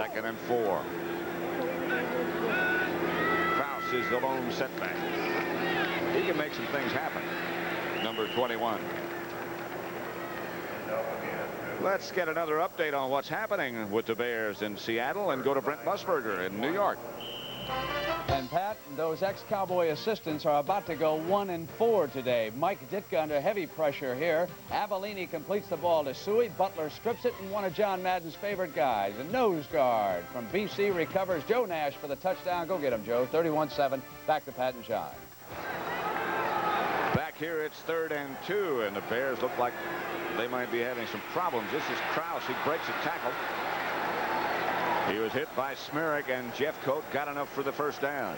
2nd and 4. Kraus is the lone setback. He can make some things happen. Number 21. Let's get another update on what's happening with the Bears in Seattle and go to Brent Musburger in New York. And Pat, those ex-Cowboy assistants are about to go 1-4 today. Mike Ditka under heavy pressure here. Avellini completes the ball to Suey. Butler strips it, and one of John Madden's favorite guys, the nose guard from BC, recovers. Joe Nash for the touchdown. Go get him, Joe. 31-7. Back to Pat and John. Back here, it's 3rd and 2, and the Bears look like they might be having some problems. This is Kraus. He breaks a tackle. He was hit by Smerrick, and Jeffcoat got enough for the first down.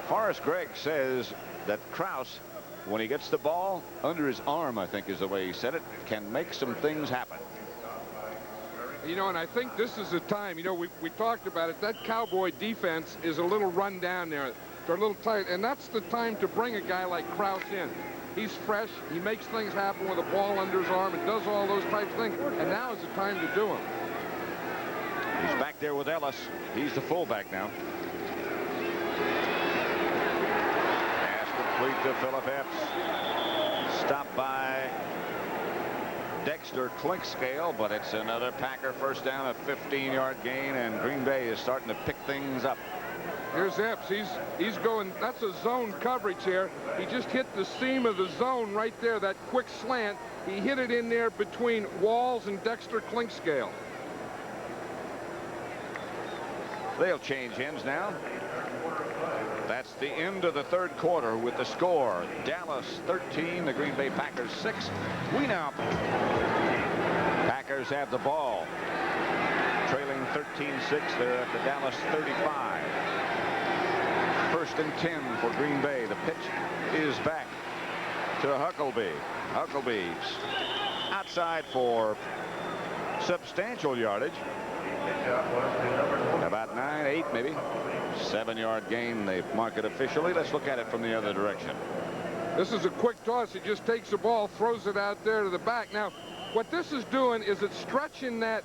Forrest Gregg says that Kraus, when he gets the ball under his arm, I think is the way he said it, can make some things happen. You know, and I think this is the time, you know, we talked about it, that Cowboy defense is a little run down there. They're a little tight, and that's the time to bring a guy like Kraus in. He's fresh. He makes things happen with a ball under his arm and does all those types of things. And now is the time to do them. He's back there with Ellis. He's the fullback now. Pass complete to Phillip Epps. Stopped by Dexter Clinkscale, but it's another Packer first down, a 15-yard gain, and Green Bay is starting to pick things up. Here's Epps. He's going. That's a zone coverage here. He just hit the seam of the zone right there. That quick slant. He hit it in there between Walls and Dexter Clinkscale. They'll change ends now. That's the end of the 3rd quarter with the score. Dallas 13, the Green Bay Packers 6. We now. Packers have the ball. Trailing 13-6. They're at the Dallas 35. 1st and 10 for Green Bay. The pitch is back to Huckleby. Huckleby's outside for substantial yardage. About 9, 8 maybe. 7-yard gain. They mark it officially. Let's look at it from the other direction. This is a quick toss. He just takes the ball, throws it out there to the back. Now, what this is doing is it's stretching that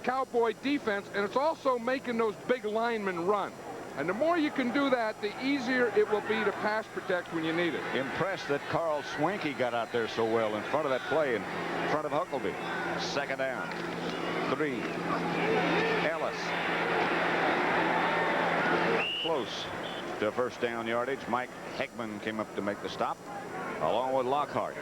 Cowboy defense, and it's also making those big linemen run. And the more you can do that, the easier it will be to pass protect when you need it. Impressed that Carl Swanky got out there so well in front of that play, in front of Huckleby. 2nd down. 3. Ellis. Close to first down yardage. Mike Hegman came up to make the stop, along with Lockhart.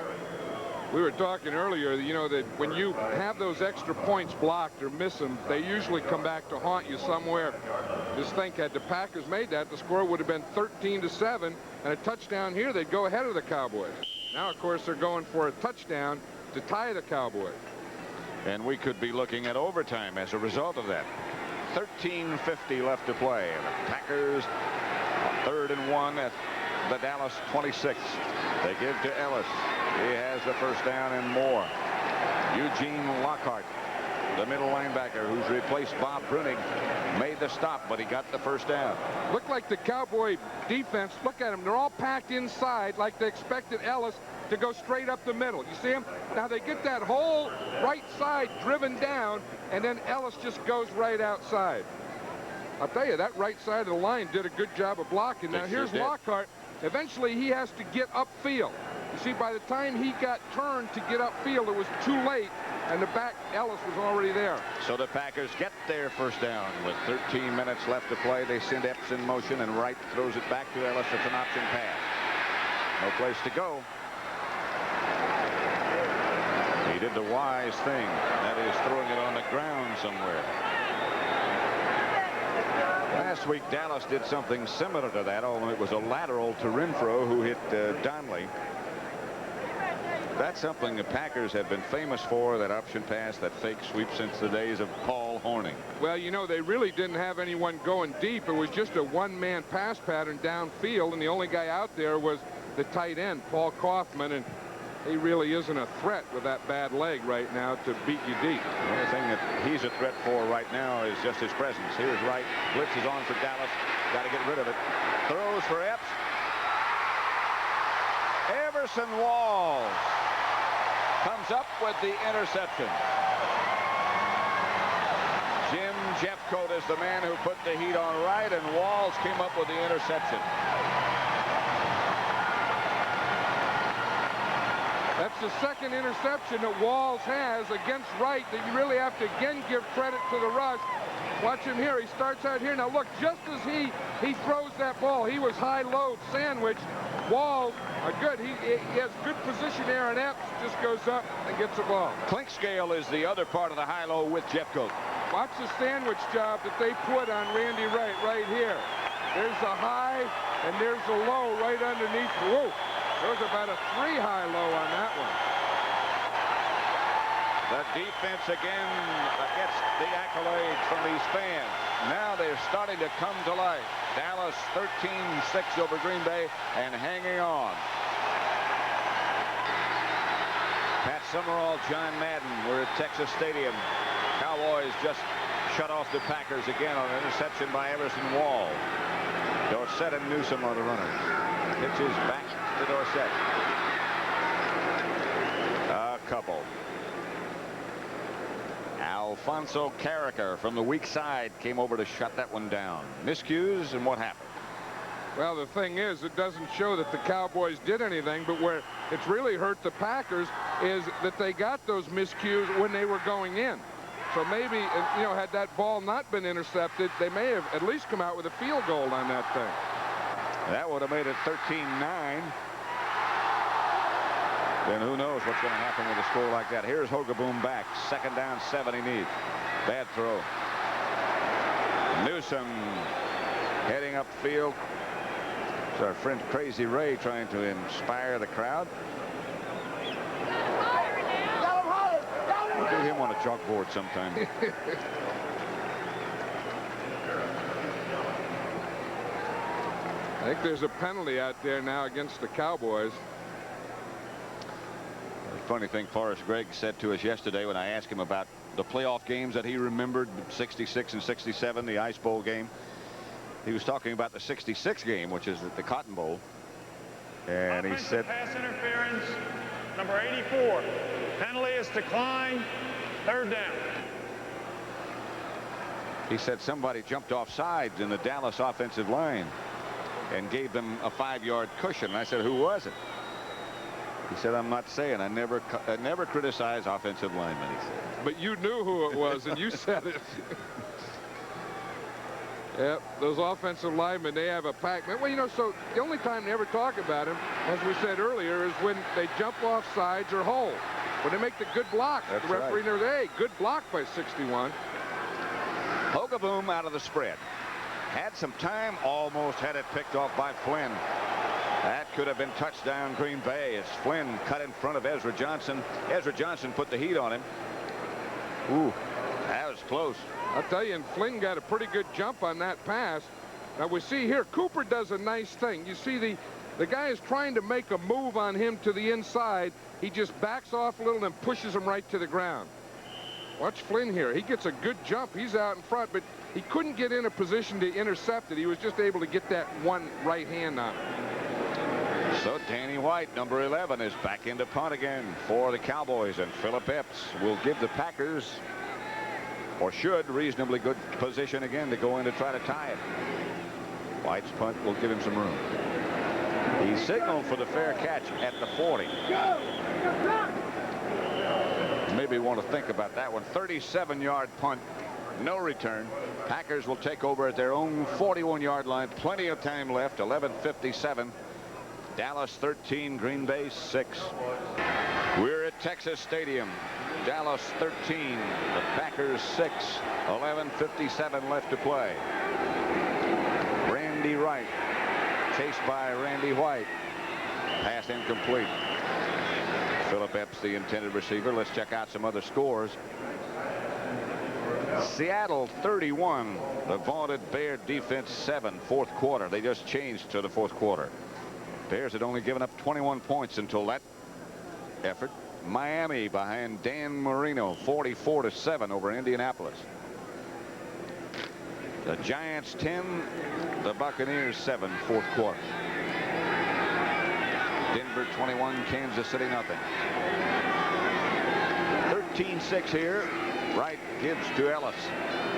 We were talking earlier, you know, that when you have those extra points blocked or miss them, they usually come back to haunt you somewhere. Just think, had the Packers made that, the score would have been 13-7, and a touchdown here, they'd go ahead of the Cowboys. Now, of course, they're going for a touchdown to tie the Cowboys. And we could be looking at overtime as a result of that. 13:50 left to play. And the Packers, 3rd and 1 at the Dallas 26. They give to Ellis. He has the first down and more. Eugene Lockhart, the middle linebacker who's replaced Bob Bruning, made the stop, but he got the first down. Looked like the Cowboy defense, look at them, they're all packed inside like they expected Ellis to go straight up the middle. You see him? Now they get that whole right side driven down, and then Ellis just goes right outside. I'll tell you, that right side of the line did a good job of blocking. Now here's Lockhart. Eventually he has to get upfield. You see, by the time he got turned to get upfield, it was too late, and the back, Ellis, was already there. So the Packers get their first down with 13 minutes left to play. They send Epps in motion, and Wright throws it back to Ellis. It's an option pass. No place to go. He did the wise thing. That is throwing it on the ground somewhere. Last week, Dallas did something similar to that, although it was a lateral to Renfro, who hit Donnelly. That's something the Packers have been famous for, that option pass, that fake sweep, since the days of Paul Hornung. Well, you know, they really didn't have anyone going deep. It was just a one-man pass pattern downfield, and the only guy out there was the tight end, Paul Kaufman, and he really isn't a threat with that bad leg right now to beat you deep. The only thing that he's a threat for right now is just his presence. Here's Wright. Blitz is on for Dallas. Got to get rid of it. Throws for Epps. Everson Walls comes up with the interception. Jim Jeffcoat is the man who put the heat on Wright, and Walls came up with the interception. That's the second interception that Walls has against Wright that you really have to again give credit to the rush. Watch him here. He starts out here. Now look, just as he throws that ball, he was high-low sandwich. Walls are good. He has good position there, and Epps just goes up and gets the ball. Clinkscale is the other part of the high-low with Jeffcoat. Watch the sandwich job that they put on Randy Wright right here. There's a high, and there's a low right underneath. Whoa. There was about a 3 high-low on that one. The defense again gets the accolades from these fans. Now they're starting to come to life. Dallas 13-6 over Green Bay and hanging on. Pat Summerall, John Madden. We're at Texas Stadium. Cowboys just shut off the Packers again on an interception by Everson Wall. Dorsett and Newsome are the runners. Pitches back to Dorsett. A couple. Alfonso Carricker from the weak side came over to shut that one down. Miscues, and what happened? Well, the thing is, it doesn't show that the Cowboys did anything, but where it's really hurt the Packers is that they got those miscues when they were going in. So maybe, you know, had that ball not been intercepted, they may have at least come out with a field goal on that thing. That would have made it 13-9. Then who knows what's going to happen with a score like that. Here's Hogaboom back. 2nd down, 7 he needs. Bad throw. Newsome heading upfield. It's our friend Crazy Ray trying to inspire the crowd. We'll do him on a chalkboard sometime. I think there's a penalty out there now against the Cowboys. The funny thing Forrest Gregg said to us yesterday when I asked him about the playoff games that he remembered, 66 and 67, the Ice Bowl game. He was talking about the 66 game, which is the Cotton Bowl. And he said, pass interference, number 84. Penalty is declined. 3rd down. He said somebody jumped off sides in the Dallas offensive line and gave them a 5-yard cushion. And I said, who was it? He said, I'm not saying. I never criticize offensive linemen, he said. But you knew who it was, and you said it. Yep, those offensive linemen, they have a pack. Well, you know, so the only time they ever talk about him, as we said earlier, is when they jump off sides or hold. When they make the good block. That's the referee knows, hey, good block by 61. Hogaboom out of the spread. Had some time, almost had it picked off by Flynn. That could have been touchdown Green Bay as Flynn cut in front of Ezra Johnson. Ezra Johnson put the heat on him. Ooh, that was close. I'll tell you, and Flynn got a pretty good jump on that pass. Now we see here, Cooper does a nice thing. You see the guy is trying to make a move on him to the inside. He just backs off a little and pushes him right to the ground. Watch Flynn here. He gets a good jump. He's out in front, but he couldn't get in a position to intercept it. He was just able to get that one right hand on it. So Danny White, number 11, is back into punt again for the Cowboys, and Philip Epps will give the Packers, or should, reasonably good position again to go in to try to tie it. White's punt will give him some room. He signaled for the fair catch at the 40. Maybe want to think about that one. 37-yard punt, no return. Packers will take over at their own 41-yard line. Plenty of time left. 11:57. Dallas 13, Green Bay 6. We're at Texas Stadium. Dallas 13, the Packers 6. 11:57 left to play. Randy Wright chased by Randy White. Pass incomplete. Philip Epps, the intended receiver. Let's check out some other scores. Seattle 31, the vaunted Bear defense 7, 4th quarter. They just changed to the 4th quarter. Bears had only given up 21 points until that effort. Miami behind Dan Marino, 44-7 over Indianapolis. The Giants 10, the Buccaneers 7, 4th quarter. Denver 21, Kansas City nothing. 13-6 here. Wright gives to Ellis.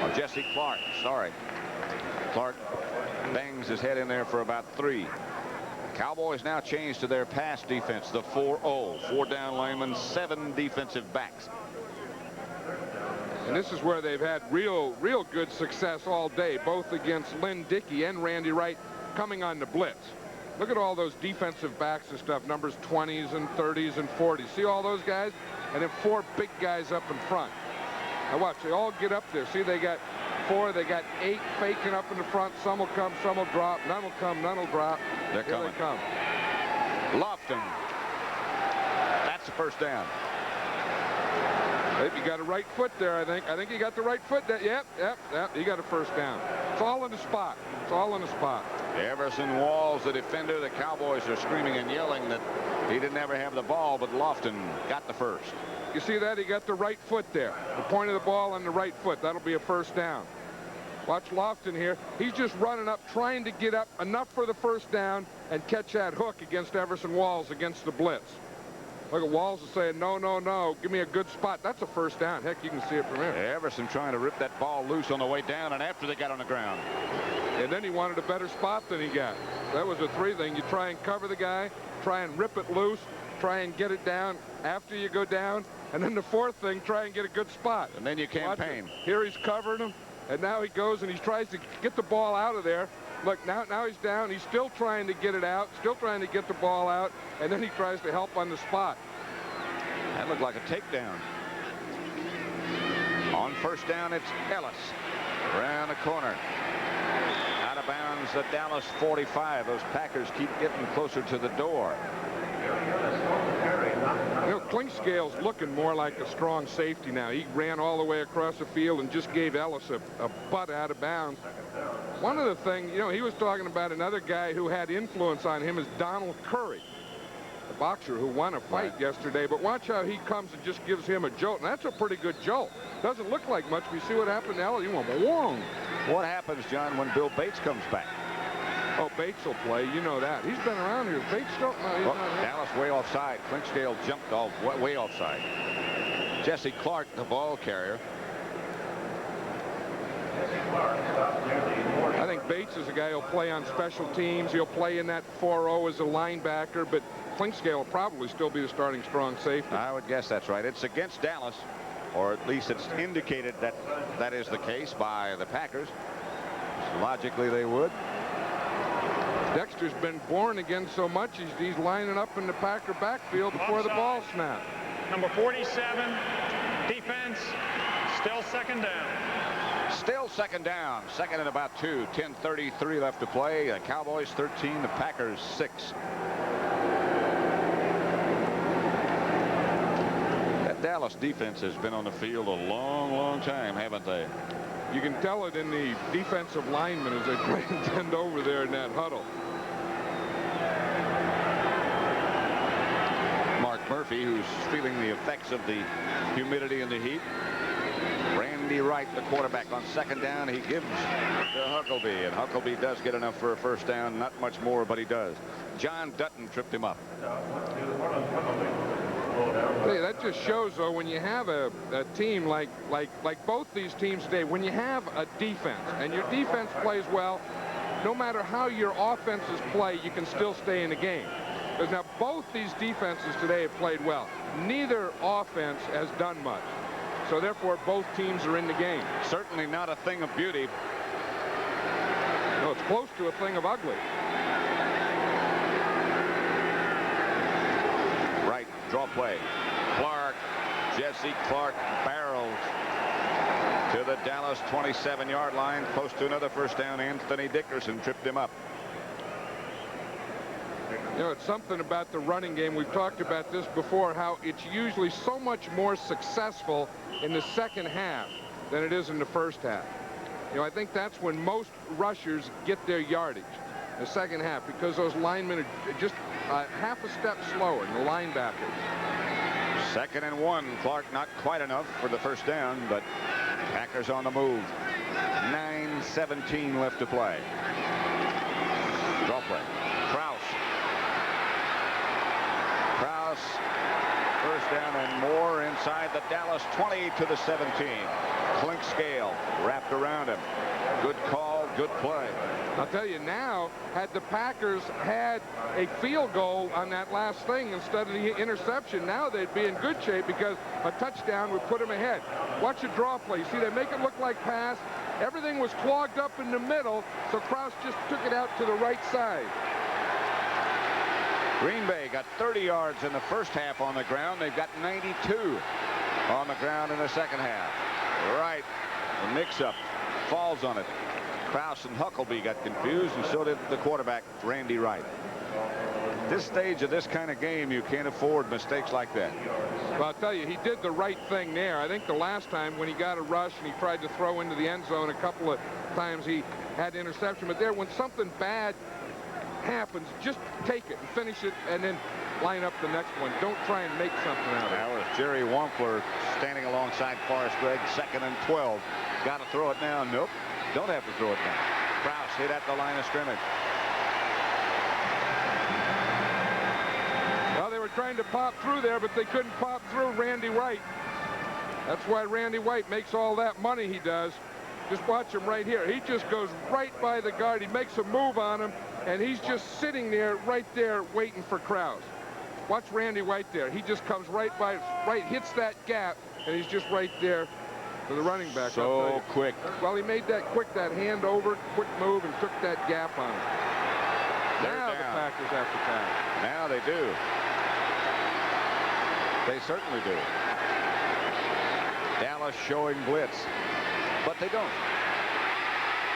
Or Jesse Clark, sorry. Clark bangs his head in there for about 3. Cowboys now change to their pass defense, the 4-0. 4 down linemen, 7 defensive backs. And this is where they've had real good success all day, both against Lynn Dickey and Randy Wright coming on the blitz. Look at all those defensive backs and stuff, numbers 20s and 30s and 40s. See all those guys? And then 4 big guys up in front. Now watch, they all get up there. See, they got 4, they got 8 faking up in the front. Some will come, some will drop. None will come, none will drop. They're Here coming. they come. Lofton. That's the first down. You got a right foot there, I think. I think you got the right foot there. Yep. You got a first down. It's all in the spot. It's all in the spot. Everson Walls, the defender. The Cowboys are screaming and yelling that he didn't ever have the ball, but Lofton got the first. You see that? He got the right foot there. The point of the ball on the right foot. That'll be a first down. Watch Lofton here. He's just running up, trying to get up enough for the first down and catch that hook against Everson Walls against the blitz. Look at Walls is saying, no, give me a good spot. That's a first down. Heck, you can see it from here. Everson trying to rip that ball loose on the way down and after they got on the ground. And then he wanted a better spot than he got. That was a 3 thing. You try and cover the guy, try and rip it loose, try and get it down after you go down, and then the 4th thing, try and get a good spot. And then you campaign. Here he's covering him, and now he goes and he tries to get the ball out of there. Look, now he's down. He's still trying to get it out, still trying to get the ball out, and then he tries to help on the spot. That looked like a takedown. On first down, it's Ellis. Around the corner. Out of bounds, the Dallas 45. Those Packers keep getting closer to the door. You know, Clinkscale's looking more like a strong safety now. He ran all the way across the field and just gave Ellis a butt out of bounds. One of the things, you know, he was talking about another guy who had influence on him is Donald Curry, the boxer who won a fight yesterday. But watch how he comes and just gives him a jolt. And that's a pretty good jolt. Doesn't look like much. We see what happened to Ellis. He went wrong. What happens, John, when Bill Bates comes back? Oh, Bates will play. You know that. He's been around here. Bates still? No, he's not here. Dallas way offside. Clinkscale jumped off way offside. Jesse Clark, the ball carrier. I think Bates is a guy who'll play on special teams. He'll play in that 4-0 as a linebacker, but Clinkscale will probably still be the starting strong safety. I would guess that's right. It's against Dallas, or at least it's indicated that that is the case by the Packers. Logically, they would. Dexter's been born again so much he's lining up in the Packer backfield before the ball snaps. Number 47, defense, still second down. Still second down. Second and about 2. 10:33 left to play. The Cowboys 13, the Packers 6. That Dallas defense has been on the field a long time, haven't they? You can tell it in the defensive linemen as they try and bend over there in that huddle. Mark Murphy, who's feeling the effects of the humidity and the heat. Randy Wright, the quarterback, on second down. He gives to Huckleby, and Huckleby does get enough for a first down. Not much more, but he does. John Dutton tripped him up. Hey, that just shows, though, when you have a team like both these teams today, when you have a defense and your defense plays well, no matter how your offenses play, you can still stay in the game. Because now both these defenses today have played well. Neither offense has done much. So therefore, both teams are in the game. Certainly not a thing of beauty. No, it's close to a thing of ugly. Right, draw play. Clark, Jesse Clark barrels to the Dallas 27-yard line, close to another first down. Anthony Dickerson tripped him up. You know, it's something about the running game. We've talked about this before, how it's usually so much more successful in the second half than it is in the first half. You know, I think that's when most rushers get their yardage, the second half, because those linemen are just half a step slower than the linebackers. 2nd and 1. Clark not quite enough for the first down, but Packers on the move. 9:17 left to play. Draw play. Krause, first down and more inside the Dallas 20 to the 17. Clink scale wrapped around him. Good call, good play. I'll tell you now, had the Packers had a field goal on that last thing instead of the interception, now they'd be in good shape because a touchdown would put them ahead. Watch the draw play. See, they make it look like pass. Everything was clogged up in the middle, so Kraus just took it out to the right side. Green Bay got 30 yards in the first half on the ground. They've got 92 on the ground in the second half. Right, the mix-up falls on it. Kraus and Huckleby got confused, and so did the quarterback, Randy Wright. This stage of this kind of game, you can't afford mistakes like that. Well, I'll tell you, he did the right thing there. I think the last time when he got a rush and he tried to throw into the end zone, a couple of times he had interception. But there, when something bad happens, just take it and finish it and then line up the next one. Don't try and make something out of it. Now is Jerry Wampler standing alongside Forrest Gregg, 2nd and 12. Got to throw it now. Nope. Don't have to throw it now. Kraus hit at the line of scrimmage. Well, they were trying to pop through there, but they couldn't pop through Randy White. That's why Randy White makes all that money he does. Just watch him right here. He just goes right by the guard. He makes a move on him, and he's just sitting there, right there, waiting for Kraus. Watch Randy White there. He just comes right by, hits that gap, and he's just right there for the running back. So quick. Well, he made that quick, that hand over, quick move, and took that gap on him. Now the Packers have to pass. Now they do. They certainly do. Dallas showing blitz, but they don't.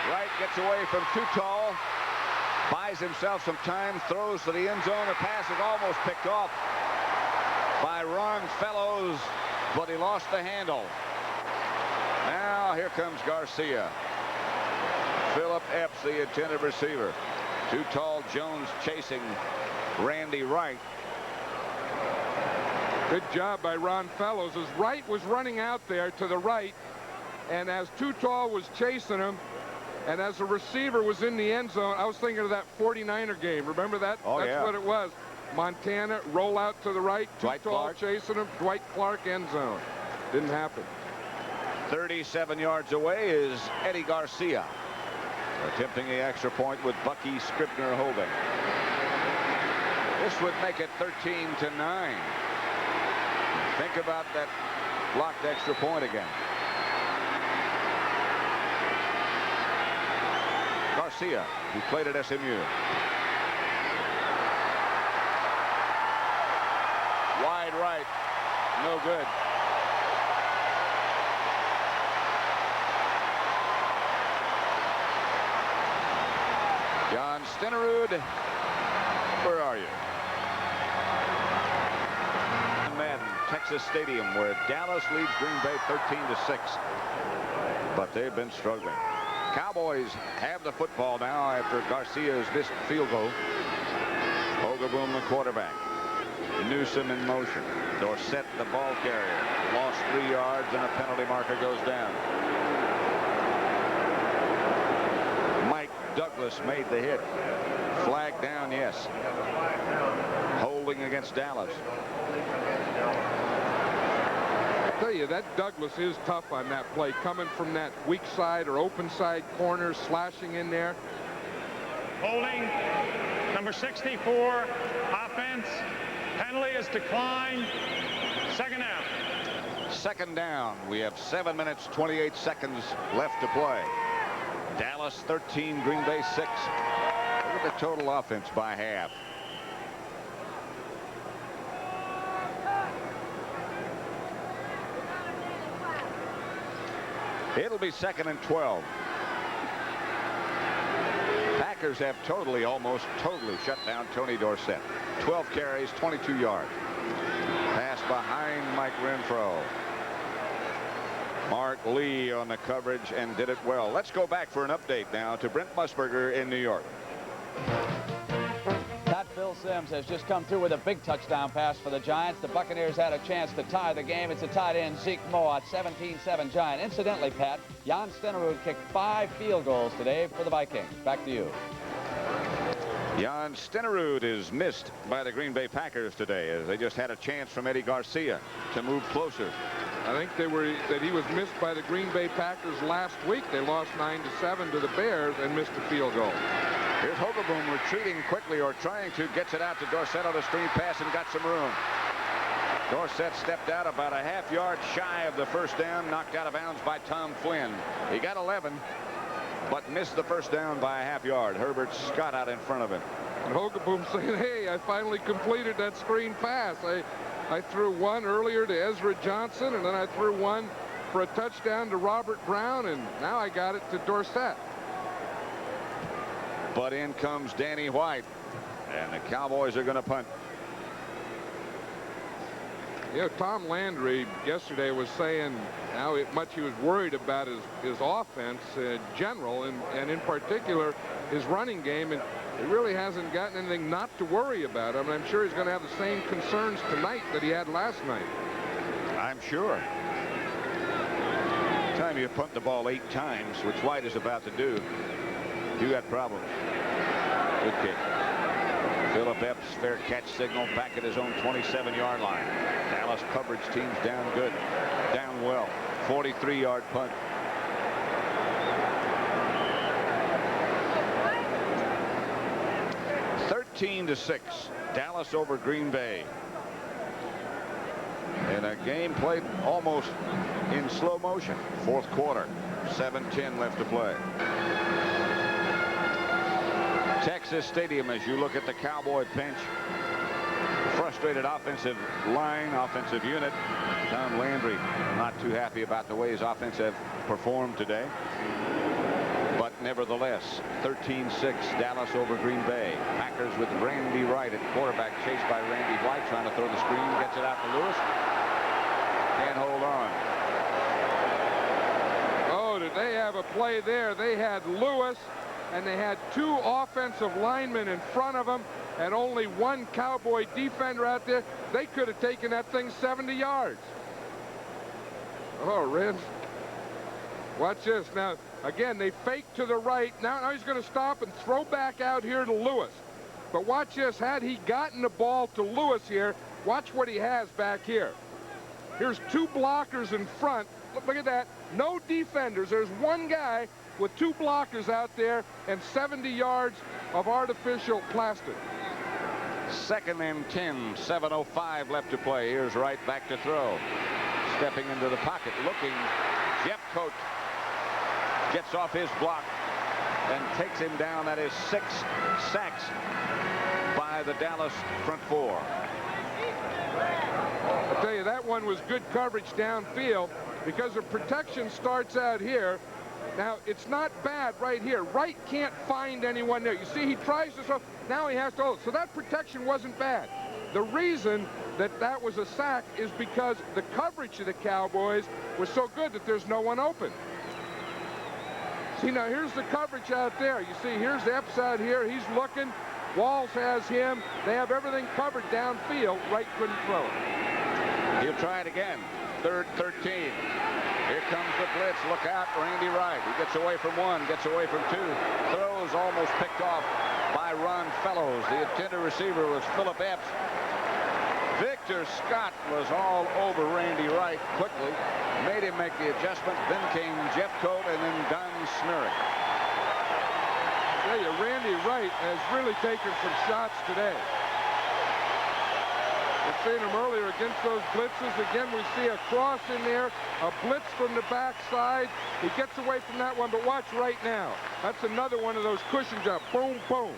Wright gets away from too tall, buys himself some time, throws to the end zone. The pass is almost picked off by Ron Fellows, but he lost the handle. Now here comes Garcia. Philip Epps, the intended receiver. Too tall Jones chasing Randy Wright. Good job by Ron Fellows as Wright was running out there to the right, and as Too Tall was chasing him, and as the receiver was in the end zone, I was thinking of that 49er game. Remember that? Oh, That's yeah. what it was. Montana, roll out to the right, Too Dwight Tall Clark. chasing him, Dwight Clark end zone. Didn't happen. 37 yards away is Eddie Garcia, attempting the extra point with Bucky Scribner holding. This would make it 13-9. Think about that blocked extra point again. Garcia, who played at SMU. Wide right, no good. John Stenerud, where are you? Madden, Texas Stadium, where Dallas leads Green Bay 13-6. But they've been struggling. Cowboys have the football now after Garcia's missed field goal. Hogaboom, the quarterback. Newsome in motion. Dorsett, the ball carrier. Lost 3 yards, and a penalty marker goes down. Mike Douglas made the hit. Flag down, yes. Holding against Dallas. I tell you, that Douglas is tough on that play, coming from that weak side or open side corner, slashing in there. Holding, number 64, offense. Penalty is declined. Second down. Second down. We have 7 minutes, 28 seconds left to play. Dallas 13, Green Bay 6. Look at the total offense by half. It'll be 2nd and 12. Packers have almost totally shut down Tony Dorsett. 12 carries, 22 yards. Pass behind Mike Renfro. Mark Lee on the coverage and did it well. Let's go back for an update now to Brent Musburger in New York. That Phil Simms has just come through with a big touchdown pass for the Giants. The Buccaneers had a chance to tie the game. It's a tight end, Zeke Mowatt, 17-7 Giant. Incidentally, Pat, Jan Stenerud kicked 5 field goals today for the Vikings. Back to you. Jan Stenerud is missed by the Green Bay Packers today as they just had a chance from Eddie Garcia to move closer. I think that he was missed by the Green Bay Packers last week. They lost 9-7 to the Bears and missed a field goal. Here's Hogaboom retreating quickly, or trying to. Gets it out to Dorsett on a screen pass and got some room. Dorsett stepped out about a half-yard shy of the first down, knocked out of bounds by Tom Flynn. He got 11, but missed the first down by a half-yard. Herbert Scott out in front of him. And Hogaboom saying, hey, I finally completed that screen pass. I threw one earlier to Ezra Johnson, and then I threw one for a touchdown to Robert Brown, and now I got it to Dorsett. But in comes Danny White, and the Cowboys are going to punt. You know, Tom Landry yesterday was saying how much he was worried about his offense in general, and in particular his running game, and he really hasn't gotten anything not to worry about. I mean, I'm sure he's going to have the same concerns tonight that he had last night. I'm sure. Time you punt the ball 8 times, which White is about to do, you got problems. Good kick. Philip Epps, fair catch signal back at his own 27-yard line. Dallas coverage teams down good, down well. 43-yard punt. (13-6), Dallas over Green Bay. In a game played almost in slow motion. Fourth quarter, 7:10 left to play. Texas Stadium, as you look at the Cowboy bench, frustrated offensive line, offensive unit. Tom Landry not too happy about the way his offense have performed today. But nevertheless, 13-6, Dallas over Green Bay. Packers with Randy Wright at quarterback, chased by Randy White, trying to throw the screen, gets it out to Lewis. Can't hold on. Oh, did they have a play there? They had Lewis, and they had 2 offensive linemen in front of them, and only 1 Cowboy defender out there. They could have taken that thing 70 yards. Oh, Red. Watch this. Now, again, they fake to the right. Now he's going to stop and throw back out here to Lewis. But watch this. Had he gotten the ball to Lewis here, watch what he has back here. Here's 2 blockers in front. Look at that. No defenders. There's 1 guy with 2 blockers out there and 70 yards of artificial plastic. 2nd and 10, 7:05 left to play. Here's Wright back to throw. Stepping into the pocket, looking. Jeff Coat gets off his block and takes him down. That is 6 sacks by the Dallas front 4. I'll tell you, that one was good coverage downfield, because the protection starts out here. Now, it's not bad right here. Wright can't find anyone there. You see, he tries to throw. Now he has to hold. So that protection wasn't bad. The reason that was a sack is because the coverage of the Cowboys was so good that there's no one open. See, now here's the coverage out there. You see, here's Epps out here. He's looking. Walls has him. They have everything covered downfield. Wright couldn't throw it. He'll try it again. 3rd, 13. Here comes the blitz. Look out, Randy Wright. He gets away from 1, gets away from 2. Throws almost picked off by Ron Fellows. The intended receiver was Philip Epps. Victor Scott was all over Randy Wright quickly. Made him make the adjustment. Then came Jeff Coat and then Don Snurrick. I tell you, Randy Wright has really taken some shots today. We've seen him earlier against those blitzes. Again, we see a cross in there, a blitz from the backside. He gets away from that one, but watch right now. That's another one of those cushion jumps. Boom, boom.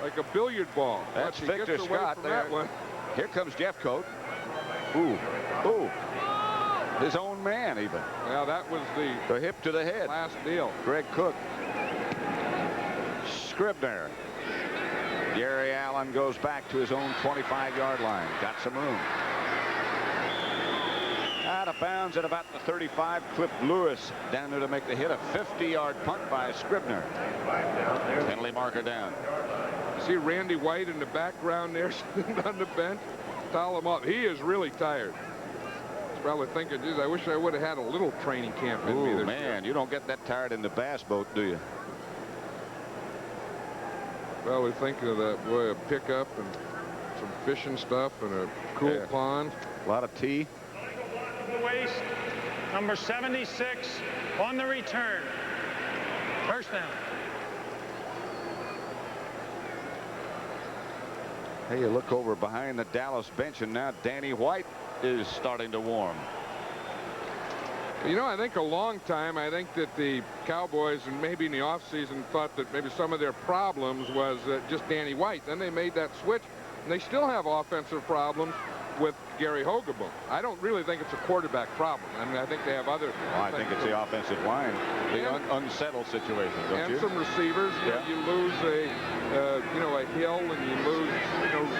Like a billiard ball. That's Victor Victor Scott there. That one. Here comes Jeff Coat. Ooh, ooh. His own man, even. Well, that was the hip to the head. Last deal. Greg Cook. Scribner. Gary Allen goes back to his own 25-yard line. Got some room. Out of bounds at about the 35. Clip Lewis down there to make the hit. A 50-yard punt by Scribner. Penalty marker down. See Randy White in the background there sitting on the bench. Towel him up. He is really tired. He's probably thinking, geez, I wish I would have had a little training camp in me this man, year. you don't get that tired in the bass boat, do you? Probably thinking of that, boy, a pickup and some fishing stuff and a cool pond. A lot of tea. the waist, number 76 on the return. First down. Hey, you look over behind the Dallas bench, and now Danny White is starting to warm. You know, I think a long time, I think that the Cowboys, and maybe in the offseason, thought that maybe some of their problems was just Danny White. Then they made that switch, and they still have offensive problems with Gary Hogeboom. I don't really think it's a quarterback problem. I mean, I think they have other. Well, I think it's the offensive line, the unsettled situation, don't and you? Some receivers. Yeah. You lose a Hill, and you lose,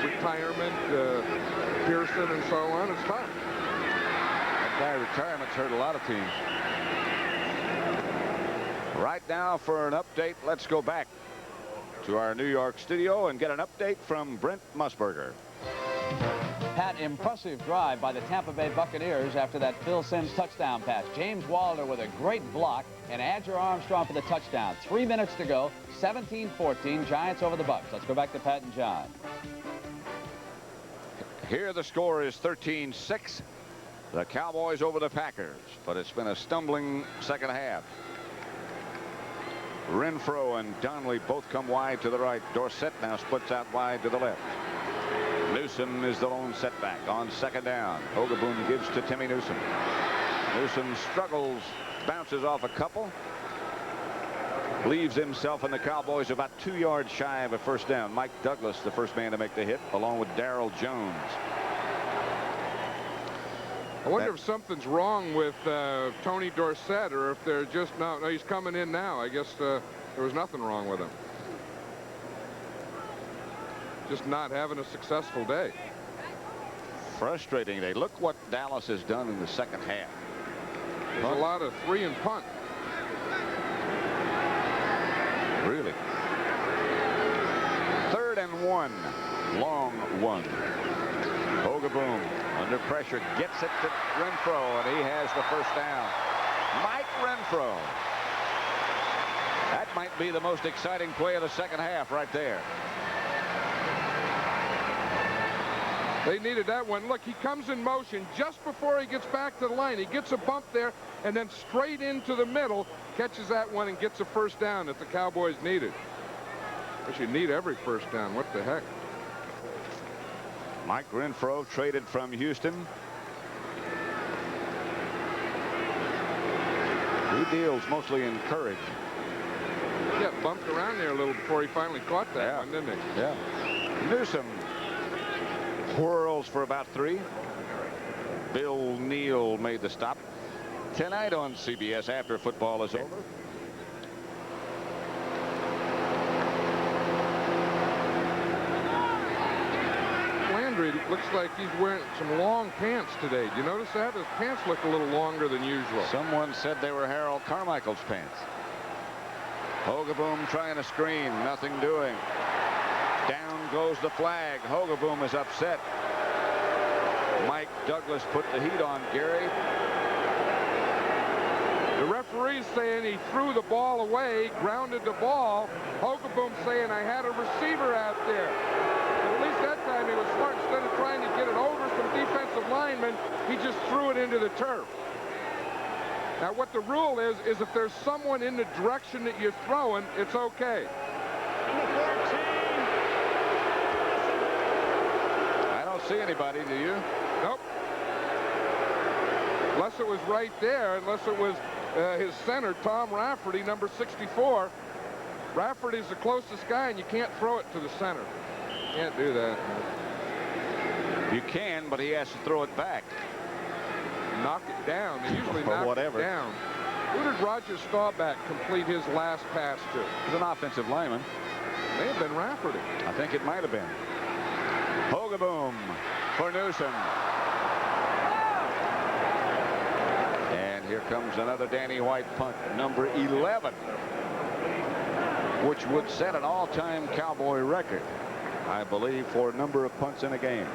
retirement, Pearson, and so on. It's tough. That guy retirement's hurt a lot of teams. Right now, for an update, let's go back to our New York studio and get an update from Brent Musburger. Pat, impressive drive by the Tampa Bay Buccaneers after that Phil Simms touchdown pass. James Wilder with a great block and Adger Armstrong for the touchdown. 3 minutes to go, 17-14, Giants over the Bucs. Let's go back to Pat and John. Here the score is 13-6. The Cowboys over the Packers, but it's been a stumbling second half. Renfro and Donnelly both come wide to the right. Dorsett now splits out wide to the left. Newsome is the lone setback on second down. Hogeboom gives to Timmy Newsome. Newsome struggles, bounces off a couple, leaves himself and the Cowboys about 2 yards shy of a first down. Mike Douglas, the first man to make the hit, along with Darrell Jones. I wonder if something's wrong with Tony Dorsett, or if they're just no, he's coming in now. I guess there was nothing wrong with him. Just not having a successful day. Frustrating. Look what Dallas has done in the second half. There's a lot of 3 and punt. Really. 3rd and 1. Long one. Hogeboom under pressure gets it to Renfro, and he has the first down. Mike Renfro. That might be the most exciting play of the second half right there. They needed that one. Look, he comes in motion just before he gets back to the line. He gets a bump there and then straight into the middle, catches that one and gets a first down that the Cowboys needed. But you need every first down. What the heck? Mike Renfro traded from Houston. He deals mostly in courage. He got bumped around there a little before he finally caught that one, didn't he? Yeah. Newsome whirls for about 3. Bill Neal made the stop. Tonight on CBS after football is over. Landry looks like he's wearing some long pants today. Do you notice that? His pants look a little longer than usual. Someone said they were Harold Carmichael's pants. Hogeboom trying to screen, nothing doing. Down goes the flag. Hogeboom is upset. Mike Douglas put the heat on Gary. The referee's saying he threw the ball away, grounded the ball. Hogeboom saying I had a receiver out there. But at least that time he was smart. Instead of trying to get it over some defensive linemen, he just threw it into the turf. Now what the rule is if there's someone in the direction that you're throwing, it's okay. I don't see anybody, do you? Nope. Unless it was right there, unless it was his center, Tom Rafferty, number 64. Rafferty's the closest guy, and you can't throw it to the center. Can't do that. You can, but he has to throw it back. Knock it down. They usually knock it down. Who did Roger Staubach complete his last pass to? He's an offensive lineman. May have been Rafferty. I think it might have been. Hogeboom for Newsome. And here comes another Danny White punt, number 11, which would set an all-time Cowboy record, I believe, for number of punts in a game.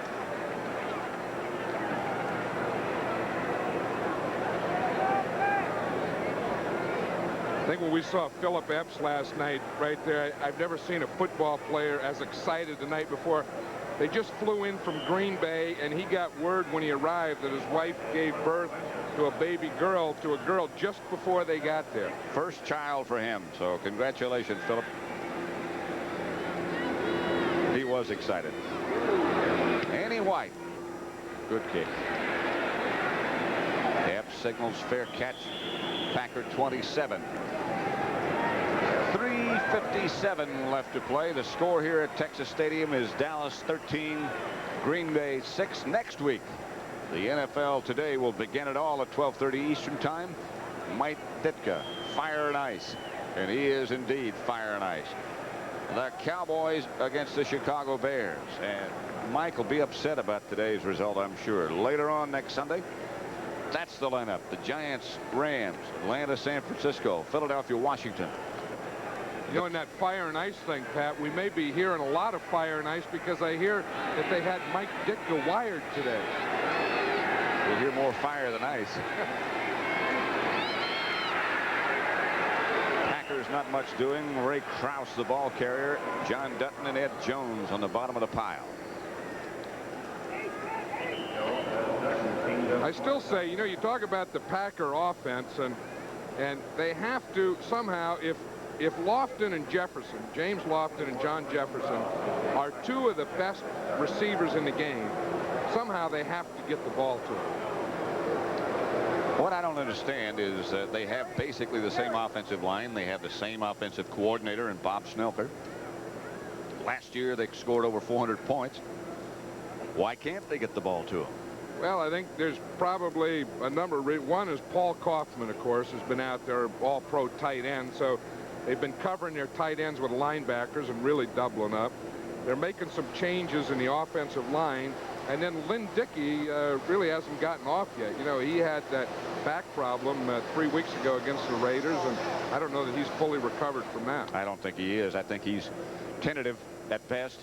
I think when we saw Philip Epps last night right there, I've never seen a football player as excited the night before. They just flew in from Green Bay, and he got word when he arrived that his wife gave birth to a baby girl, just before they got there. First child for him, so congratulations, Philip. He was excited. Annie White, good kick. Epps signals fair catch. Packer 27. 3:57 left to play. The score here at Texas Stadium is Dallas 13, Green Bay 6. Next week, the NFL Today will begin it all at 12:30 Eastern Time. Mike Ditka, fire and ice, and he is indeed fire and ice. The Cowboys against the Chicago Bears, and Mike will be upset about today's result, I'm sure. Later on next Sunday, that's the lineup. The Giants, Rams, Atlanta, San Francisco, Philadelphia, Washington. You know, in that fire and ice thing, Pat, we may be hearing a lot of fire and ice because I hear that they had Mike Ditka wired today. We'll hear more fire than ice. Packers not much doing. Ray Krause, the ball carrier. John Dutton and Ed Jones on the bottom of the pile. I still say, you know, you talk about the Packer offense, and they have to somehow, if Lofton and Jefferson, James Lofton and John Jefferson, are two of the best receivers in the game, somehow they have to get the ball to them. What I don't understand is that they have basically the same offensive line. They have the same offensive coordinator in Bob Snelker. Last year they scored over 400 points. Why can't they get the ball to them? Well, I think there's probably a number. One is Paul Kaufman, of course, has been out there, all-pro tight end. So they've been covering their tight ends with linebackers and really doubling up. They're making some changes in the offensive line. And then Lynn Dickey really hasn't gotten off yet. You know, he had that back problem 3 weeks ago against the Raiders, and I don't know that he's fully recovered from that. I don't think he is. I think he's tentative at best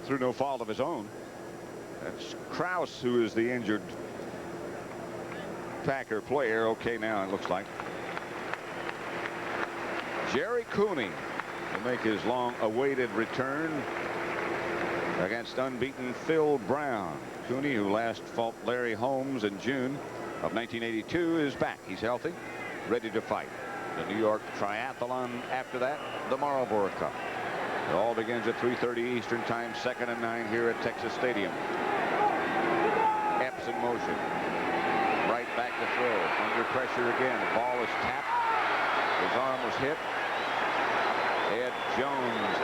through no fault of his own. That's Krause, who is the injured Packer player. Okay, now it looks like Jerry Cooney will make his long-awaited return against unbeaten Phil Brown. Cooney, who last fought Larry Holmes in June of 1982, is back. He's healthy, ready to fight. The New York Triathlon after that, the Marlboro Cup. It all begins at 3:30 Eastern Time, 2nd and 9 here at Texas Stadium. Epps in motion. Right back to throw. Under pressure again. The ball is tapped. His arm was hit. Ed Jones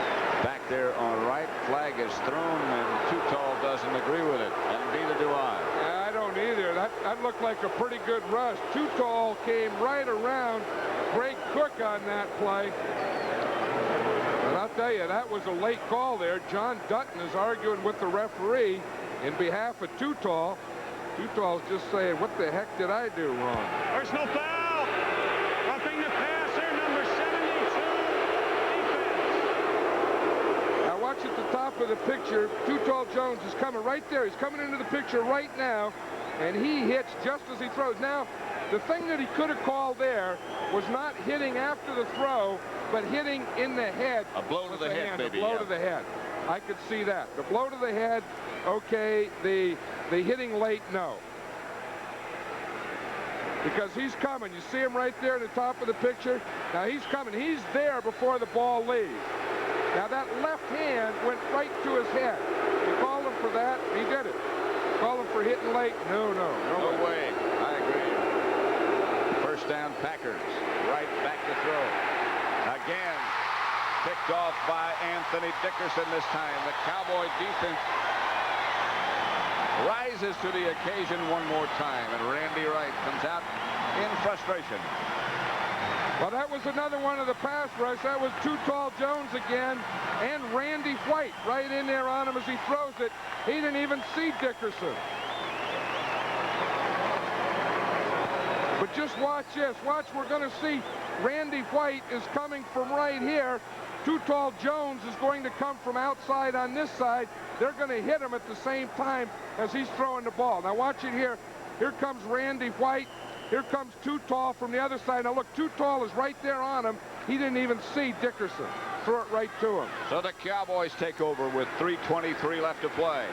back there on right. Flag is thrown, and Too Tall doesn't agree with it, and neither do I. Yeah, I don't either. That looked like a pretty good rush. Too Tall came right around Greg Cook on that play. And I'll tell you, that was a late call there. John Dutton is arguing with the referee in behalf of Too Tall. Too Tall's just saying, what the heck did I do wrong? Personal foul. Roughing the passer, number 72. Defense. Now watch at the top of the picture. Too Tall Jones is coming right there. He's coming into the picture right now, and he hits just as he throws. Now, the thing that he could have called there was not hitting after the throw, but hitting in the head. A blow to the head, baby. A blow to the head. I could see that. The blow to the head, okay. The hitting late, no. Because he's coming. You see him right there at the top of the picture? Now he's coming. He's there before the ball leaves. Now that left hand went right to his head. You called him for that? He did it. Call him for hitting late? No way. I agree. First down, Packers. Right back to throw. Again, picked off by Anthony Dickerson this time. The Cowboy defense rises to the occasion one more time, and Randy Wright comes out in frustration. Well, that was another one of the pass rush. That was Too Tall Jones again, and Randy White right in there on him as he throws it. He didn't even see Dickerson. But just watch this. Watch, we're going to see Randy White is coming from right here. Too Tall Jones is going to come from outside on this side. They're going to hit him at the same time as he's throwing the ball. Now watch it here. Here comes Randy White. Here comes Too Tall from the other side. Now look, Too Tall is right there on him. He didn't even see Dickerson. Threw it right to him. So the Cowboys take over with 3:23 left to play.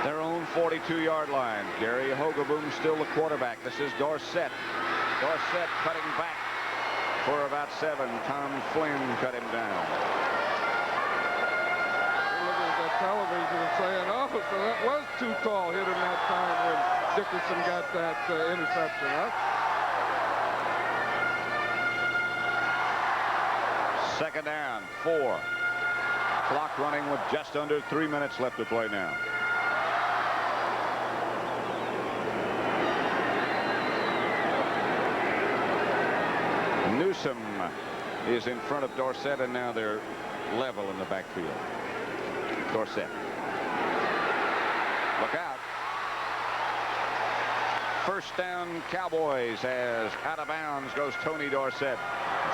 Their own 42-yard line. Gary Hogeboom still the quarterback. This is Dorsett. Dorsett cutting back for about 7. Tom Flynn cut him down. Looking at that television and saying, oh, so that was too tall, hit him that time when Dickerson got that interception, huh? Second down, 4. Clock running with just under 3 minutes left to play now. Newsome is in front of Dorsett, and now they're level in the backfield. Dorsett. Look out. First down, Cowboys, as out of bounds goes Tony Dorsett.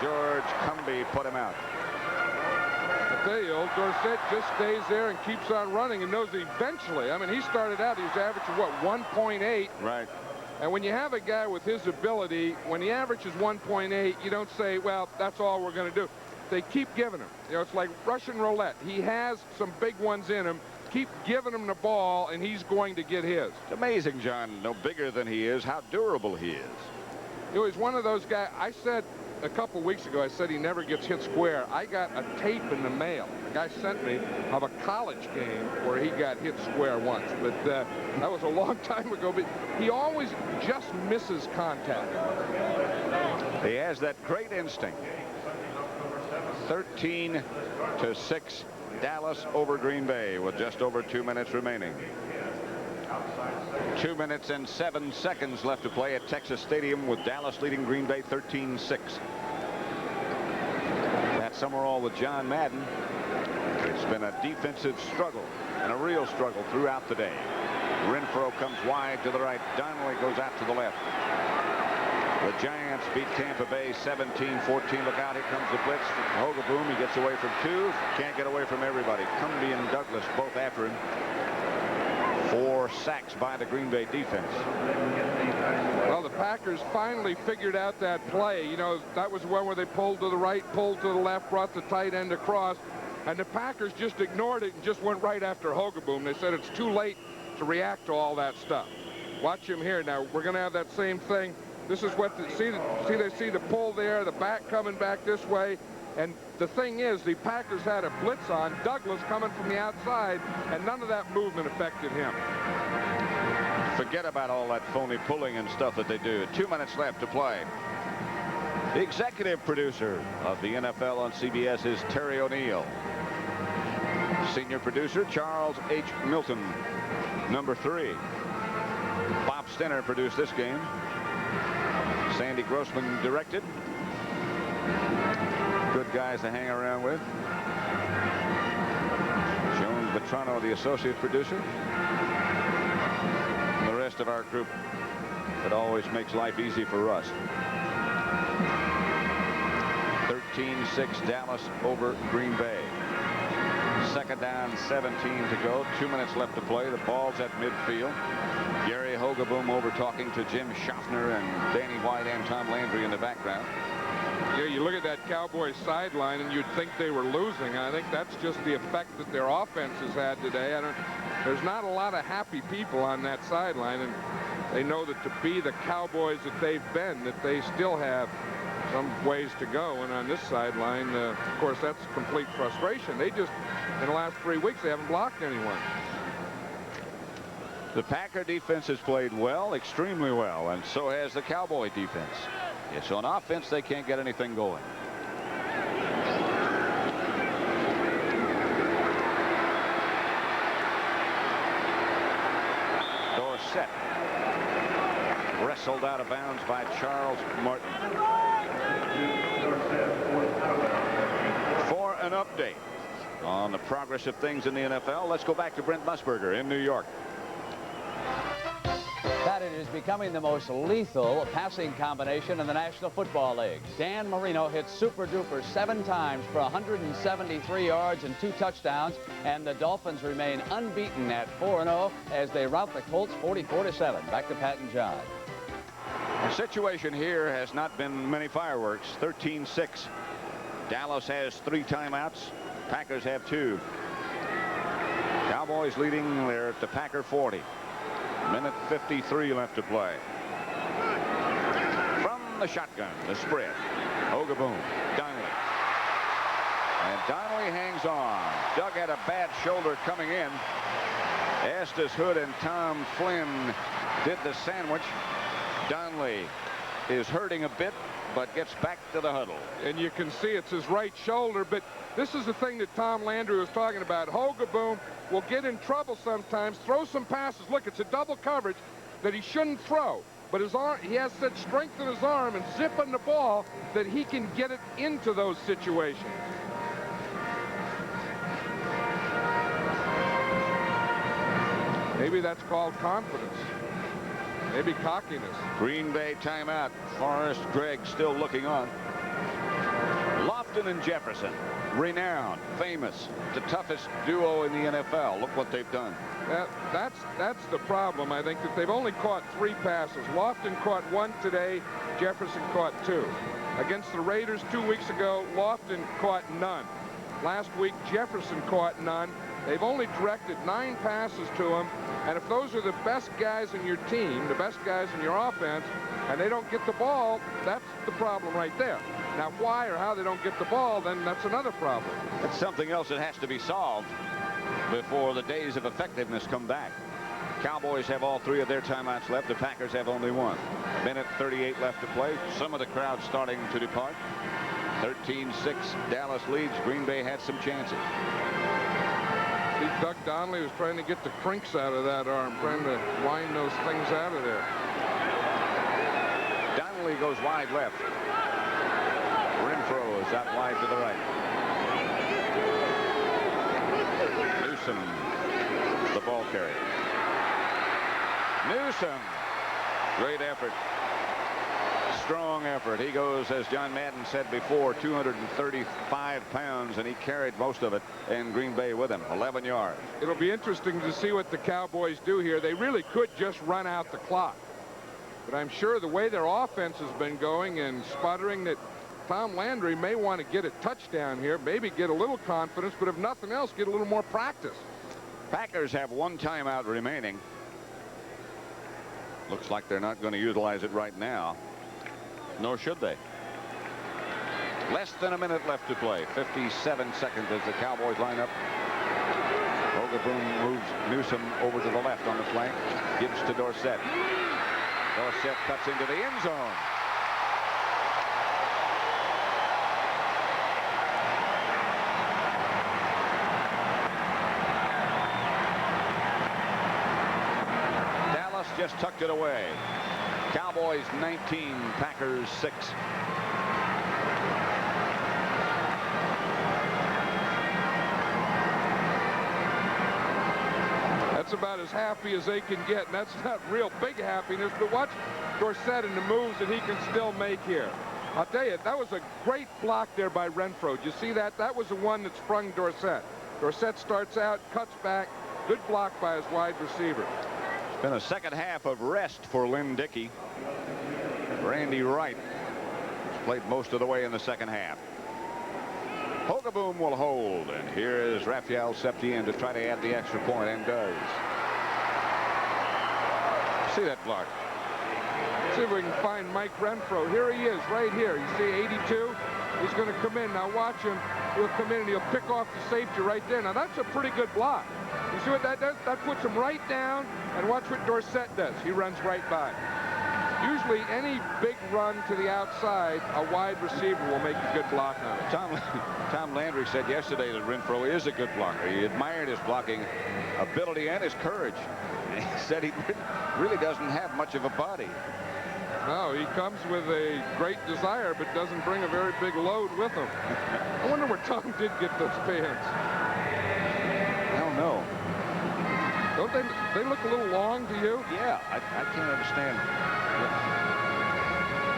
George Cumby put him out. I tell you, old Dorsett just stays there and keeps on running and knows eventually. I mean, he started out, he was averaging, what, 1.8? Right. And when you have a guy with his ability, when the average is 1.8, you don't say, well, that's all we're going to do. They keep giving him. You know, it's like Russian roulette. He has some big ones in him. Keep giving him the ball, and he's going to get his. It's amazing, John, no bigger than he is, how durable he is. You know, he's one of those guys. I said a couple weeks ago, I said he never gets hit square. I got a tape in the mail. A guy sent me of a college game where he got hit square once. But that was a long time ago. But he always just misses contact. He has that great instinct. 13-6, Dallas over Green Bay with just over 2 minutes remaining. 2 minutes and 7 seconds left to play at Texas Stadium with Dallas leading Green Bay 13-6. That Summerall with John Madden. It's been a defensive struggle and a real struggle throughout the day. Renfro comes wide to the right. Donnelly goes out to the left. The Giants beat Tampa Bay 17-14. Look out, here comes the blitz. Hogeboom, he gets away from 2. Can't get away from everybody. Cumby and Douglas both after him. 4 sacks by the Green Bay defense. Well, the Packers finally figured out that play. You know, that was one where they pulled to the right, pulled to the left, brought the tight end across, and the Packers just ignored it and just went right after Hogeboom. They said it's too late to react to all that stuff. Watch him here. Now, we're going to have that same thing. This is what they see the pull there, the back coming back this way. And the thing is, the Packers had a blitz on, Douglas coming from the outside, and none of that movement affected him. Forget about all that phony pulling and stuff that they do. 2 minutes left to play. The executive producer of the NFL on CBS is Terry O'Neill. Senior producer Charles H. Milton. Number 3. Bob Stenner produced this game. Sandy Grossman directed. Good guys to hang around with. Joan Vetrano, the associate producer. And the rest of our group that always makes life easy for us. 13-6 Dallas over Green Bay. Second down, 17 to go. 2 minutes left to play. The ball's at midfield. Gary Hogeboom over talking to Jim Schaffner and Danny White and Tom Landry in the background. Yeah, you look at that Cowboys sideline and you'd think they were losing. I think that's just the effect that their offense has had today. There's not a lot of happy people on that sideline, and they know that to be the Cowboys that they've been, that they still have some ways to go. And on this sideline, of course, that's complete frustration. They just, in the last 3 weeks, they haven't blocked anyone. The Packer defense has played well, extremely well, and so has the Cowboy defense. Yes, on offense, they can't get anything going. Dorsett wrestled out of bounds by Charles Martin. For an update on the progress of things in the NFL, let's go back to Brent Musburger in New York. That it is becoming the most lethal passing combination in the National Football League. Dan Marino hit super duper 7 times for 173 yards and 2 touchdowns, and the Dolphins remain unbeaten at 4-0 as they rout the Colts 44-7. Back to Pat and John. The situation here has not been many fireworks. 13-6 Dallas has 3 timeouts. Packers have 2. Cowboys leading there at the Packer 40. Minute 53 left to play. From the shotgun, the spread. Hogaboom, Donnelly. And Donnelly hangs on. Doug had a bad shoulder coming in. Estes Hood and Tom Flynn did the sandwich. Donnelly is hurting a bit, but gets back to the huddle. And you can see it's his right shoulder, but this is the thing that Tom Landry was talking about. Hogaboom will get in trouble sometimes, throw some passes. Look, it's a double coverage that he shouldn't throw. But his arm, he has such strength in his arm and zip on the ball that he can get it into those situations. Maybe that's called confidence. Maybe cockiness. Green Bay timeout. Forrest Gregg still looking on. Lofton and Jefferson, renowned, famous, the toughest duo in the NFL. Look what they've done. That's the problem. I think that they've only caught 3 passes. Lofton caught 1 today. Jefferson caught 2. Against the Raiders 2 weeks ago, Lofton caught none. Last week, Jefferson caught none. They've only directed 9 passes to him. And if those are the best guys in your team, the best guys in your offense, and they don't get the ball, that's the problem right there. Now, why or how they don't get the ball, then that's another problem. It's something else that has to be solved before the days of effectiveness come back. Cowboys have all 3 of their timeouts left. The Packers have only 1. Minute 38 left to play. Some of the crowd starting to depart. 13-6, Dallas leads. Green Bay had some chances. See, Doug Donnelly was trying to get the crinks out of that arm, trying to line those things out of there. Donnelly goes wide left. Renfro is out wide to the right. Newsome, the ball carrier. Newsome, great effort. Strong effort. He goes, as John Madden said before, 235 pounds, and he carried most of it, and Green Bay with him, 11 yards. It'll be interesting to see what the Cowboys do here. They really could just run out the clock. But I'm sure the way their offense has been going and sputtering, that Tom Landry may want to get a touchdown here, maybe get a little confidence, but if nothing else, get a little more practice. Packers have 1 timeout remaining. Looks like they're not going to utilize it right now. Nor should they. Less than a minute left to play. 57 seconds as the Cowboys line up. Hogaboom moves Newsome over to the left on the flank. Gives to Dorsett. Dorsett cuts into the end zone. Dallas just tucked it away. Cowboys 19, Packers 6. That's about as happy as they can get, and that's not real big happiness, but watch Dorsett and the moves that he can still make here. I'll tell you, that was a great block there by Renfro. Did you see that? That was the one that sprung Dorsett. Dorsett starts out, cuts back. Good block by his wide receiver. It's been a second half of rest for Lynn Dickey. Randy Wright played most of the way in the second half. Hogaboom will hold, and here is Rafael Septien to try to add the extra point, and does. See that block? See if we can find Mike Renfro. Here he is, right here. You see 82? He's going to come in. Now watch him. He'll come in and he'll pick off the safety right there. Now that's a pretty good block. You see what that does? That puts him right down, and watch what Dorsett does. He runs right by. Usually any big run to the outside, a wide receiver will make a good block on it. Tom Landry said yesterday that Renfro is a good blocker. He admired his blocking ability and his courage. And he said he really doesn't have much of a body. No, he comes with a great desire, but doesn't bring a very big load with him. I wonder where Tom did get those pants. I don't know. Don't they look a little long to you? Yeah, I can't understand.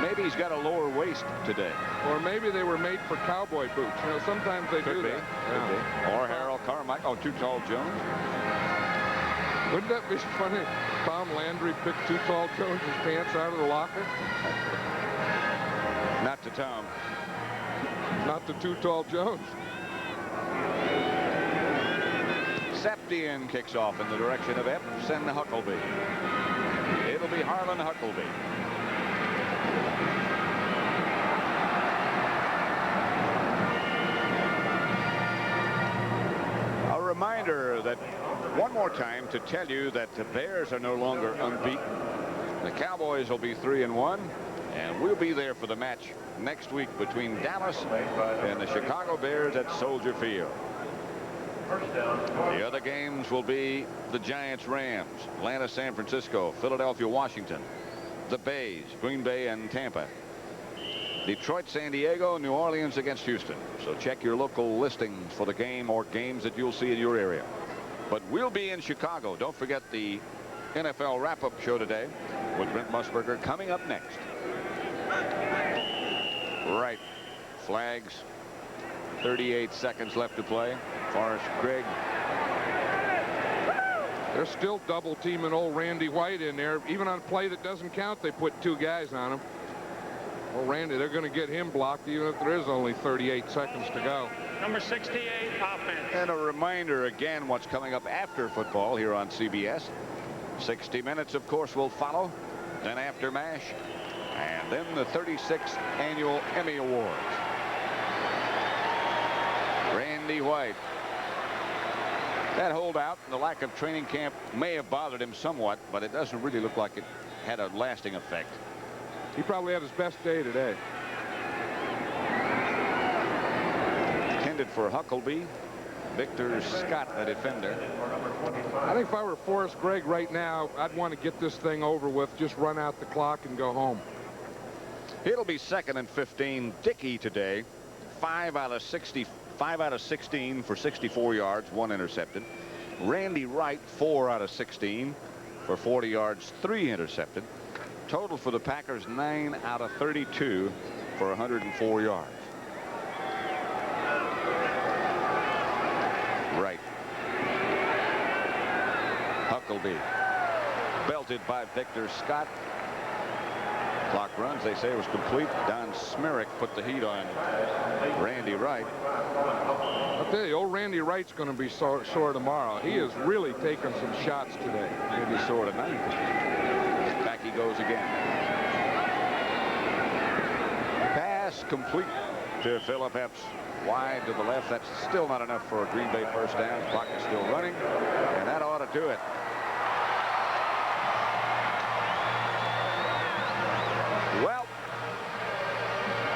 Maybe he's got a lower waist today. Or maybe they were made for cowboy boots. You know, sometimes they do that. Could be. Or Harold Carmichael. Oh, Too Tall Jones. Wouldn't that be funny? Tom Landry picked Too Tall Jones' pants out of the locker. Not to Tom. Not the too tall Jones. Septien kicks off in the direction of Epps and Huckleby. It'll be Harlan Huckleby. A reminder that one more time to tell you that the Bears are no longer unbeaten. The Cowboys will be 3-1, and we'll be there for the match next week between Dallas and the Chicago Bears at Soldier Field. The other games will be the Giants, Rams, Atlanta, San Francisco, Philadelphia, Washington, the Bays, Green Bay, and Tampa, Detroit, San Diego, New Orleans against Houston. So check your local listings for the game or games that you'll see in your area. But we'll be in Chicago. Don't forget the NFL wrap-up show today with Brent Musburger coming up next. Right. Flags. 38 seconds left to play. Forrest Gregg. They're still double teaming old Randy White in there. Even on a play that doesn't count, they put 2 guys on him. Well, Randy, they're going to get him blocked even if there is only 38 seconds to go. Number 68, offense. And a reminder again what's coming up after football here on CBS. 60 Minutes, of course, will follow. Then After MASH. And then the 36th Annual Emmy Awards. Randy White. That holdout and the lack of training camp may have bothered him somewhat, but it doesn't really look like it had a lasting effect. He probably had his best day today. Intended for Huckleby. Victor Scott, a defender. I think if I were Forrest Gregg right now, I'd want to get this thing over with, just run out the clock and go home. It'll be 2nd and 15. Dickey today, 5 out of 16 for 64 yards, 1 intercepted. Randy Wright, 4 out of 16 for 40 yards, 3 intercepted. Total for the Packers, 9 out of 32 for 104 yards. Right. Huckleby belted by Victor Scott. Clock runs. They say it was complete. Don Smerrick put the heat on Randy Wright. I'll tell you, old Randy Wright's going to be sore tomorrow. He is really taking some shots today. Maybe sore tonight. Back he goes again. Pass complete to Philip Epps. Wide to the left. That's still not enough for a Green Bay first down. Clock is still running, and that ought to do it. Well,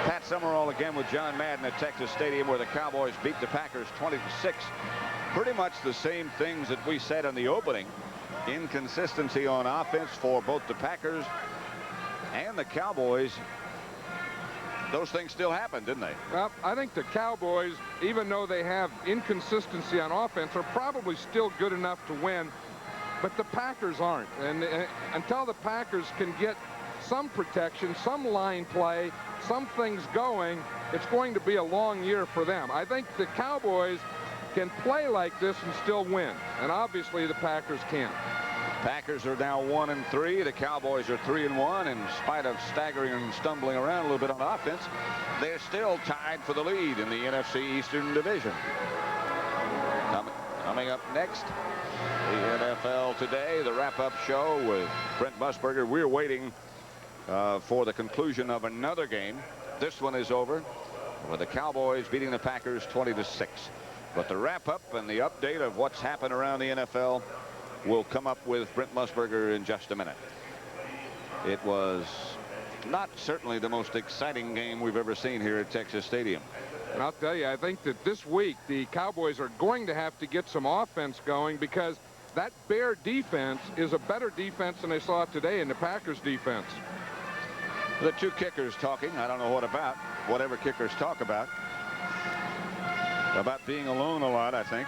Pat Summerall again with John Madden at Texas Stadium, where the Cowboys beat the Packers 20-6. Pretty much the same things that we said in the opening. Inconsistency on offense for both the Packers and the Cowboys. Those things still happened, didn't they? Well, I think the Cowboys, even though they have inconsistency on offense, are probably still good enough to win, but the Packers aren't. And until the Packers can get some protection, some line play, some things going, it's going to be a long year for them. I think the Cowboys can play like this and still win, and obviously the Packers can't. Packers are now 1-3. The Cowboys are 3-1. In spite of staggering and stumbling around a little bit on offense, they're still tied for the lead in the NFC Eastern Division. Coming up next, the NFL Today, the wrap-up show with Brent Musburger. We're waiting for the conclusion of another game. This one is over with the Cowboys beating the Packers 20-6. But the wrap-up and the update of what's happened around the NFL will come up with Brent Musburger in just a minute. It was not certainly the most exciting game we've ever seen here at Texas Stadium. And I'll tell you, I think that this week the Cowboys are going to have to get some offense going, because that Bear defense is a better defense than they saw today in the Packers defense. The two kickers talking. I don't know what about. Whatever kickers talk about being alone a lot, I think.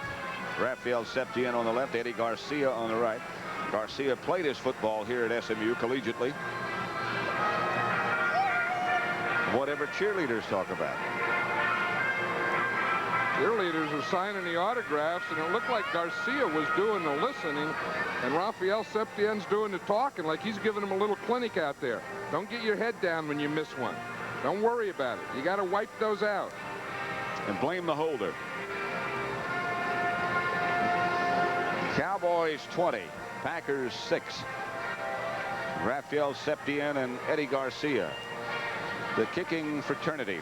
Rafael Septien on the left, Eddie Garcia on the right. Garcia played his football here at SMU collegiately. Whatever cheerleaders talk about. Cheerleaders are signing the autographs, and it looked like Garcia was doing the listening, and Rafael Septien's doing the talking, like he's giving them a little clinic out there. Don't get your head down when you miss one. Don't worry about it. You got to wipe those out. and blame the holder. Cowboys 20, Packers 6. Rafael Septien and Eddie Garcia, the kicking fraternity,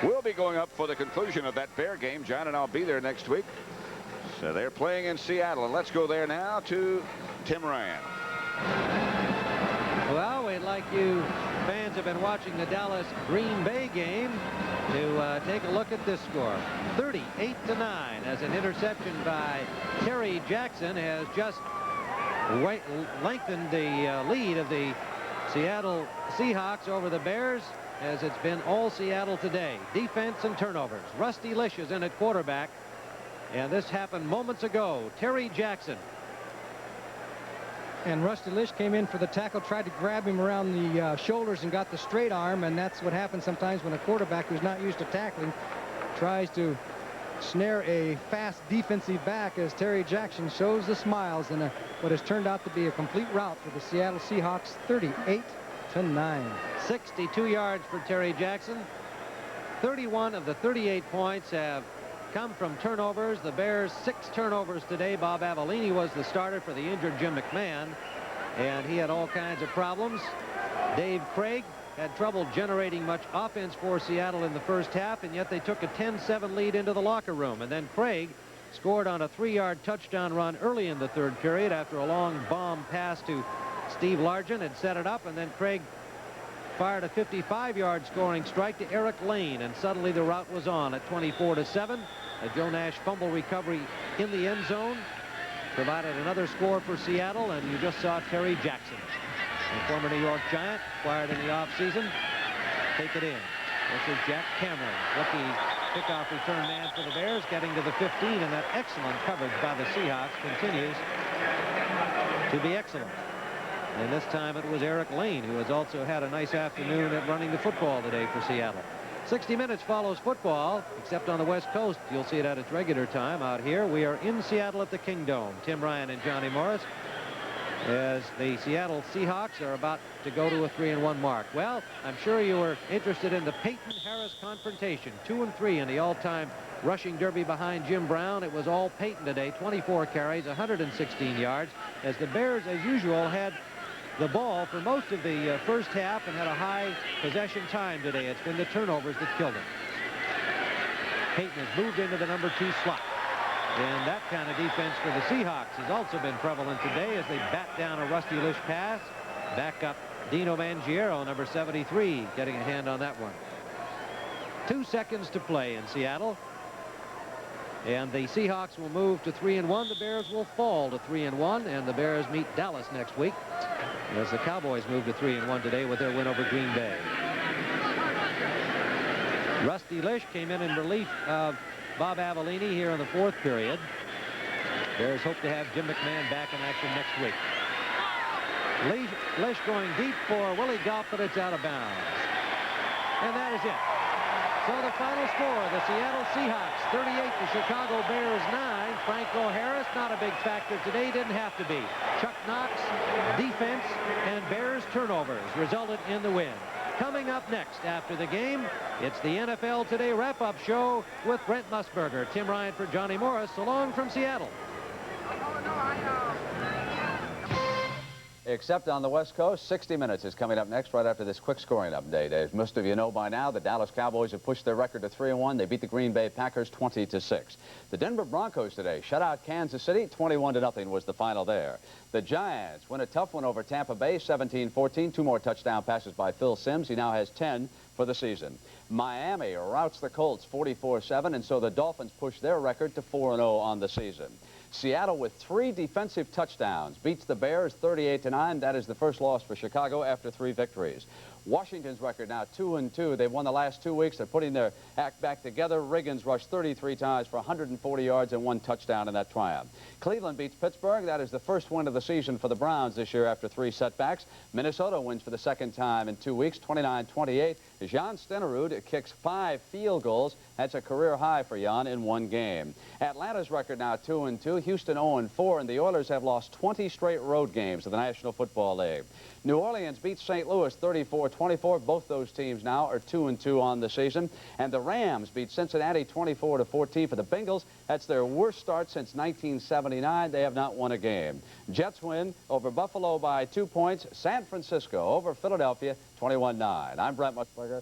will be going up for the conclusion of that Bear game. John and I'll be there next week. So they're playing in Seattle, and let's go there now to Tim Ryan. Well, we'd like you fans have been watching the Dallas Green Bay game to take a look at this score. 38-9, as an interception by Terry Jackson has just lengthened the lead of the Seattle Seahawks over the Bears, as it's been all Seattle today. Defense and turnovers. Rusty Lish is in at quarterback, and this happened moments ago. Terry Jackson. And Rusty Lish came in for the tackle, tried to grab him around the shoulders and got the straight arm, and that's what happens sometimes when a quarterback who's not used to tackling tries to snare a fast defensive back, as Terry Jackson shows the smiles in what has turned out to be a complete rout for the Seattle Seahawks. 38-9. 62 yards for Terry Jackson. 31 of the 38 points have come from turnovers. The Bears 6 turnovers today. Bob Avellini was the starter for the injured Jim McMahon, and he had all kinds of problems. Dave Craig had trouble generating much offense for Seattle in the first half, and yet they took a 10-7 lead into the locker room. And then Craig scored on a 3-yard touchdown run early in the third period after a long bomb pass to Steve Largent had set it up, and then Craig fired a 55-yard scoring strike to Eric Lane, and suddenly the rout was on at 24-7. A Joe Nash fumble recovery in the end zone provided another score for Seattle, and you just saw Terry Jackson, the former New York Giant, acquired in the offseason, take it in. This is Jack Cameron, rookie kickoff return man for the Bears, getting to the 15, and that excellent coverage by the Seahawks continues to be excellent. And this time it was Eric Lane, who has also had a nice afternoon at running the football today for Seattle. 60 Minutes follows football, except on the West Coast. You'll see it at its regular time. Out here, we are in Seattle at the Kingdome. Tim Ryan and Johnny Morris, as the Seattle Seahawks are about to go to a 3-1 mark. Well, I'm sure you were interested in the Peyton-Harris confrontation. 2-3 in the all-time rushing derby behind Jim Brown. It was all Peyton today. 24 carries, 116 yards, as the Bears, as usual, had the ball for most of the first half and had a high possession time today. It's been the turnovers that killed him. Peyton has moved into the number 2 slot. And that kind of defense for the Seahawks has also been prevalent today as they bat down a Rusty Lish pass. Back up Dino Mangiero, number 73, getting a hand on that one. 2 seconds to play in Seattle. And the Seahawks will move to 3-1. The Bears will fall to 3-1, and the Bears meet Dallas next week, as the Cowboys move to 3-1 today with their win over Green Bay. Rusty Lish came in relief of Bob Avellini here in the 4th period. Bears hope to have Jim McMahon back in action next week. Lish going deep for Willie Goff, but it's out of bounds. And that is it. So the final score, the Seattle Seahawks 38, the Chicago Bears 9. Franco Harris, not a big factor today, didn't have to be. Chuck Knox, defense, and Bears turnovers resulted in the win. Coming up next after the game, it's the NFL Today wrap-up show with Brent Musburger. Tim Ryan for Johnny Morris. So long from Seattle. Except on the West Coast, 60 Minutes is coming up next right after this quick scoring update. As most of you know by now, the Dallas Cowboys have pushed their record to 3-1. They beat the Green Bay Packers 20-6. The Denver Broncos today shut out Kansas City. 21-0 was the final there. The Giants win a tough one over Tampa Bay, 17-14. 2 more touchdown passes by Phil Simms. He now has 10 for the season. Miami routs the Colts 44-7, and so the Dolphins push their record to 4-0 on the season. Seattle, with 3 defensive touchdowns, beats the Bears 38-9. That is the first loss for Chicago after 3 victories. Washington's record now 2-2. They've won the last 2 weeks. They're putting their act back together. Riggins rushed 33 times for 140 yards and 1 touchdown in that triumph. Cleveland beats Pittsburgh. That is the first win of the season for the Browns this year after 3 setbacks. Minnesota wins for the second time in 2 weeks, 29-28. Jan Stenerud kicks 5 field goals. That's a career high for Jan in 1 game. Atlanta's record now 2-2. Houston 0-4, and the Oilers have lost 20 straight road games in the National Football League. New Orleans beats St. Louis 34-20. 24. Both those teams now are 2-2 on the season. And the Rams beat Cincinnati 24-14 for the Bengals. That's their worst start since 1979. They have not won a game. Jets win over Buffalo by 2 points. San Francisco over Philadelphia 21-9. I'm Brent Musburger.